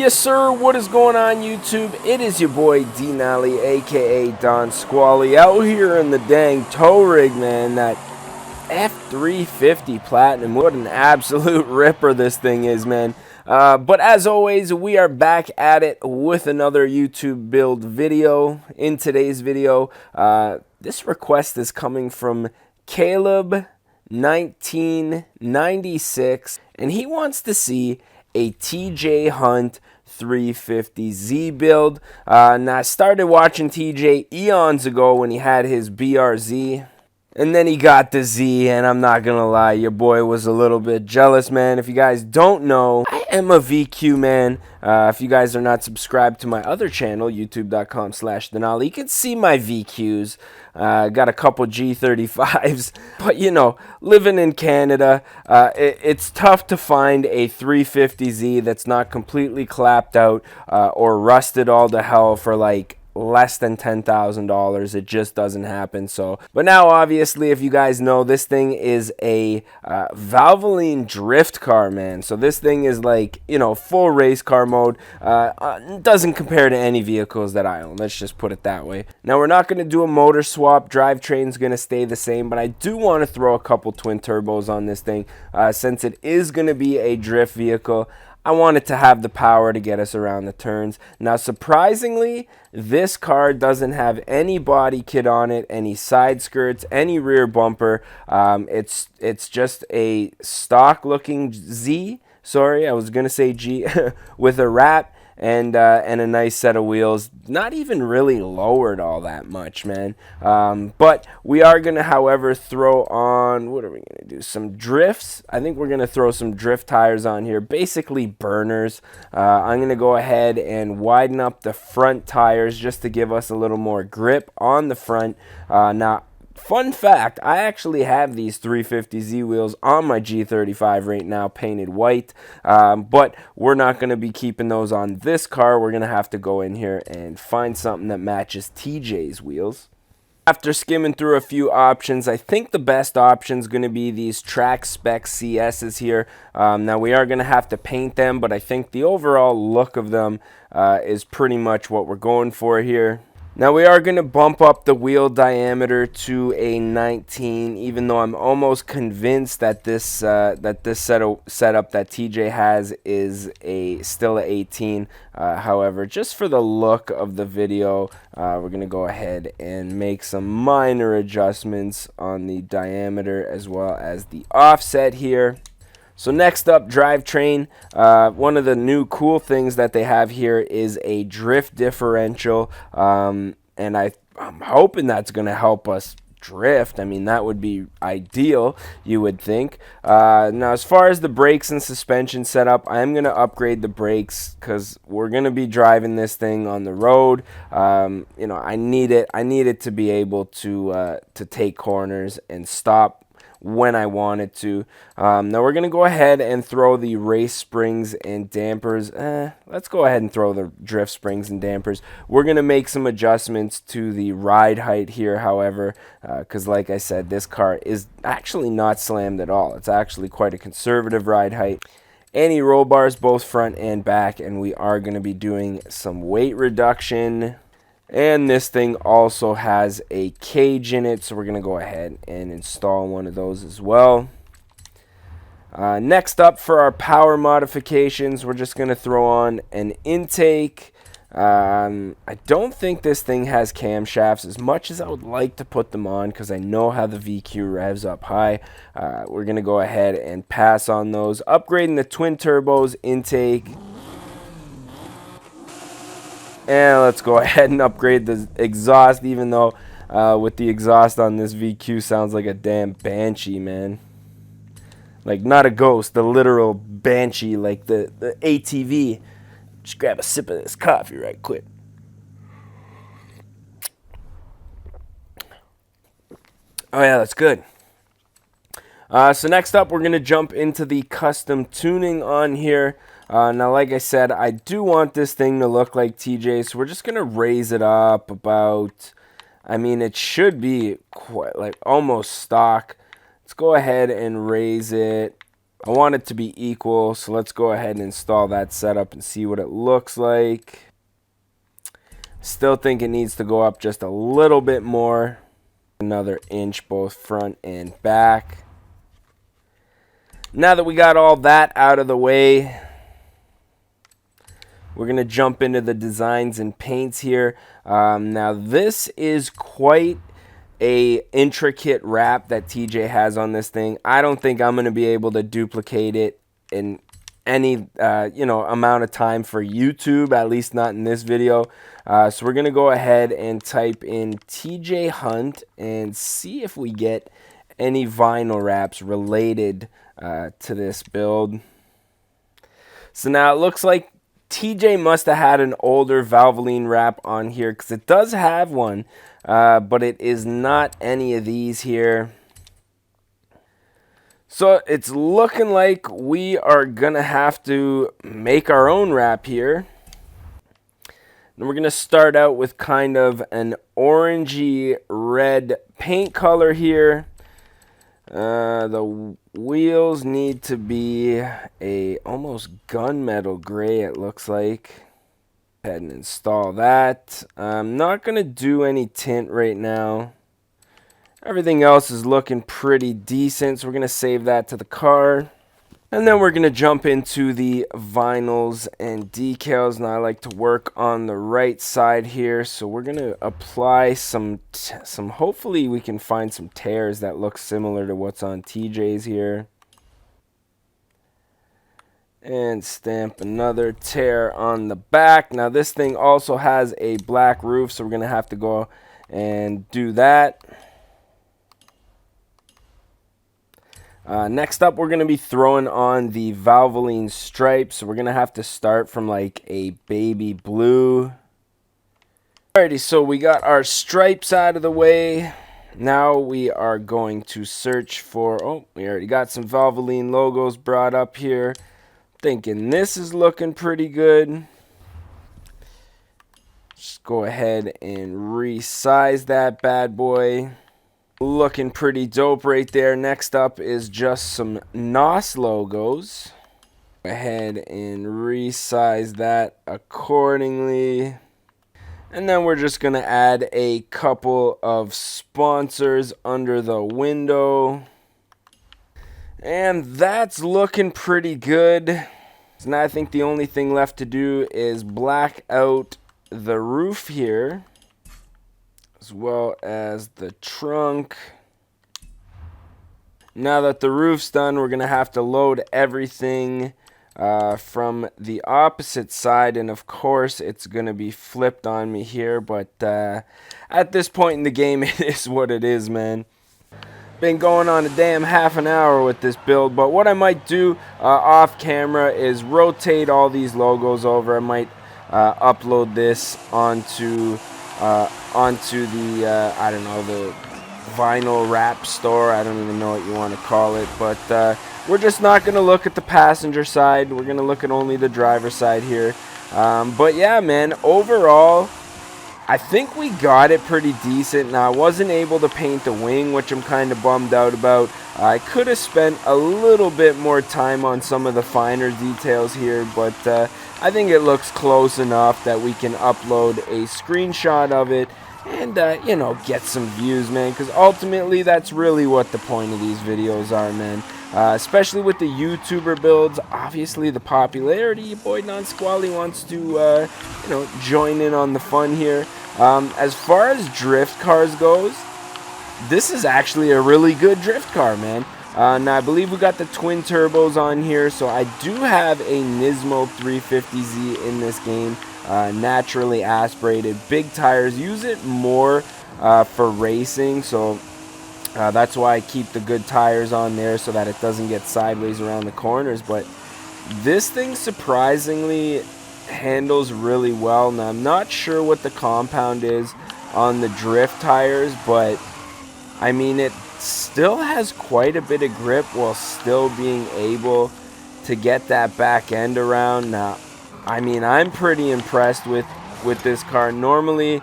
Yes, sir. What is going on, YouTube? It is your boy D Nally, aka Don Squally, out here in the dang tow rig, man. That F350 Platinum. What an absolute ripper this thing is, man. But as always, we are back at it with another YouTube build video. In today's video, this request is coming from Caleb 1996, and he wants to see a TJ Hunt 350Z build. Now, I started watching TJ eons ago when he had his BRZ. And then he got the Z, and I'm not gonna lie, your boy was a little bit jealous, man. If you guys don't know, I am a VQ man. If you guys are not subscribed to my other channel, youtube.com/Denali, you can see my VQs. Got a couple G35s, but you know, living in Canada, it's tough to find a 350Z that's not completely clapped out or rusted all to hell for like less than $10,000. It just doesn't happen. So, but now obviously, if you guys know, this thing is a Valvoline drift car, man. So this thing is like, you know, full race car mode. Doesn't compare to any vehicles that I own, let's just put it that way. Now, we're not going to do a motor swap. Drivetrain's going to stay the same, but I do want to throw a couple twin turbos on this thing since it is going to be a drift vehicle. I want it to have the power to get us around the turns. Now, surprisingly, this car doesn't have any body kit on it, any side skirts, any rear bumper. It's just a stock looking Z. Sorry, I was gonna say G with a wrap and a nice set of wheels. Not even really lowered all that much, man. But we are gonna, however, throw on, what are we gonna do? Some drifts. I think we're gonna throw some drift tires on here, basically burners. I'm gonna go ahead and widen up the front tires just to give us a little more grip on the front. Now, fun fact, I actually have these 350Z wheels on my G35 right now, painted white, but we're not going to be keeping those on this car. We're going to have to go in here and find something that matches TJ's wheels. After skimming through a few options, I think the best option is going to be these track spec CSs here. Now, we are going to have to paint them, but I think the overall look of them is pretty much what we're going for here. Now, we are going to bump up the wheel diameter to a 19, even though I'm almost convinced that this setup that TJ has is still a 18. However, just for the look of the video, we're going to go ahead and make some minor adjustments on the diameter as well as the offset here. So next up, Drivetrain. One of the new cool things that they have here is a drift differential, and I'm hoping that's going to help us drift. I mean, that would be ideal, you would think. Now, as far as the brakes and suspension setup, I am going to upgrade the brakes because we're going to be driving this thing on the road. You know, I need it to be able to take corners and stop when I want it to. Now we're gonna go ahead and throw the race springs and dampers. Let's go ahead and throw the drift springs and dampers. We're gonna make some adjustments to the ride height here, however, because like I said, this car is actually not slammed at all. It's actually quite a conservative ride height. Any roll bars, both front and back, and we are gonna be doing some weight reduction. And this thing also has a cage in it, so we're going to go ahead and install one of those as well. Next up, for our power modifications, we're just going to throw on an intake. I don't think this thing has camshafts, as much as I would like to put them on because I know how the VQ revs up high. We're going to go ahead and pass on those. Upgrading the twin turbos, intake. And let's go ahead and upgrade the exhaust, even though with the exhaust on this VQ sounds like a damn banshee, man. Like, not a ghost, the literal banshee, like the ATV. Just grab a sip of this coffee right quick. Oh yeah, that's good. So next up, we're going to jump into the custom tuning on here. Now, like I said, I do want this thing to look like TJ, so we're just going to raise it up about, I mean, it should be quite, like, almost stock. Let's go ahead and raise it I want it to be equal, so let's go ahead and install that setup and see what it looks like. Still think it needs to go up just a little bit more. Another inch both front and back. Now that we got all that out of the way, we're going to jump into the designs and paints here. Now this is quite a intricate wrap that TJ has on this thing. I don't think I'm going to be able to duplicate it in any amount of time for YouTube, at least not in this video. So we're going to go ahead and type in TJ Hunt and see if we get any vinyl wraps related to this build. So now it looks like TJ must have had an older Valvoline wrap on here, because it does have one, but it is not any of these here. So it's looking like we are going to have to make our own wrap here. And we're going to start out with kind of an orangey red paint color here. The wheels need to be a almost gunmetal gray, it looks like. Go ahead and install that. I'm not going to do any tint right now. Everything else is looking pretty decent, so we're going to save that to the car. And then we're going to jump into the vinyls and decals. Now I like to work on the right side here, so we're going to apply some hopefully we can find some tears that look similar to what's on TJ's here. And stamp another tear on the back. Now this thing also has a black roof, so we're going to have to go and do that. Next up, we're going to be throwing on the Valvoline Stripes. So we're going to have to start from like a baby blue. Alrighty, so we got our stripes out of the way. Now we are going to search for, oh, we already got some Valvoline logos brought up here. Thinking this is looking pretty good. Just go ahead and resize that bad boy. Looking pretty dope right there. Next up is just some NOS logos. Go ahead and resize that accordingly. And then we're just going to add a couple of sponsors under the window. And that's looking pretty good. So now I think the only thing left to do is black out the roof here, as well as the trunk. Now that the roof's done, we're going to have to load everything from the opposite side, and of course it's going to be flipped on me here, but at this point in the game it is what it is, man. Been going on a damn half an hour with this build, but what I might do off camera is rotate all these logos over. I might upload this onto the I don't know, the vinyl wrap store. I don't even know what you want to call it, but we're just not going to look at the passenger side. We're going to look at only the driver side here. But yeah, man, overall I think we got it pretty decent. Now I wasn't able to paint the wing, which I'm kind of bummed out about. I could have spent a little bit more time on some of the finer details here, but I think it looks close enough that we can upload a screenshot of it and, get some views, man, because ultimately that's really what the point of these videos are, man. Especially with the YouTuber builds, obviously the popularity, your boy Non Squally wants to, join in on the fun here. As far as drift cars goes, this is actually a really good drift car, man. Now, I believe we got the twin turbos on here, so I do have a Nismo 350Z in this game, naturally aspirated, big tires. Use it more for racing, so that's why I keep the good tires on there so that it doesn't get sideways around the corners. But this thing surprisingly handles really well. Now, I'm not sure what the compound is on the drift tires, but I mean, it still has quite a bit of grip while still being able to get that back end around. Now, I mean, I'm pretty impressed with this car. Normally,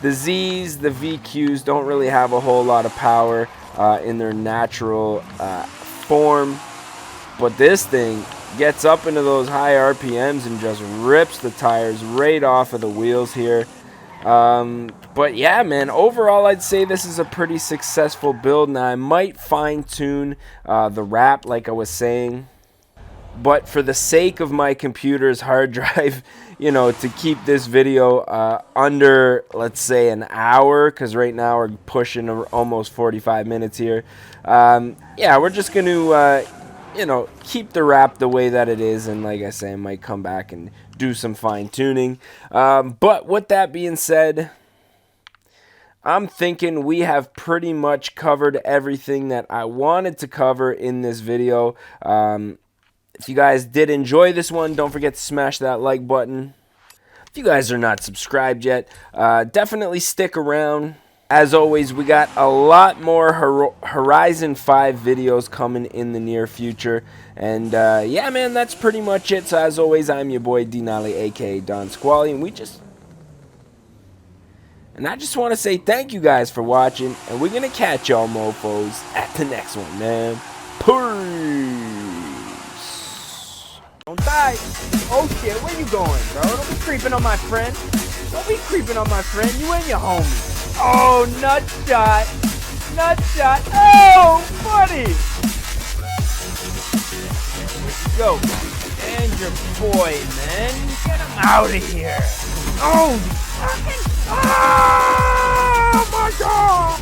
the Zs, the VQs don't really have a whole lot of power in their natural form. But this thing gets up into those high RPMs and just rips the tires right off of the wheels here. But yeah, man, overall I'd say this is a pretty successful build. Now I might fine-tune the wrap like I was saying, but for the sake of my computer's hard drive, you know, to keep this video under, let's say, an hour, because right now we're pushing almost 45 minutes here. Yeah, we're just going to, you know, keep the wrap the way that it is, and like I say, I might come back and do some fine-tuning. But with that being said, I'm thinking we have pretty much covered everything that I wanted to cover in this video. If you guys did enjoy this one, don't forget to smash that like button. If you guys are not subscribed yet, definitely stick around. As always, we got a lot more Horizon 5 videos coming in the near future. And yeah, man, that's pretty much it. So as always, I'm your boy Denali, aka Don Squally, and I just want to say thank you guys for watching, and we're gonna catch y'all mofos at the next one, man. Peace. Don't die. Oh shit, where you going, bro? Don't be creeping on my friend. Don't be creeping on my friend. You and your homie. Oh, nut shot. Nut shot. Oh, buddy. Go. And your boy, man. Get him out of here. Oh, fucking. Oh my god.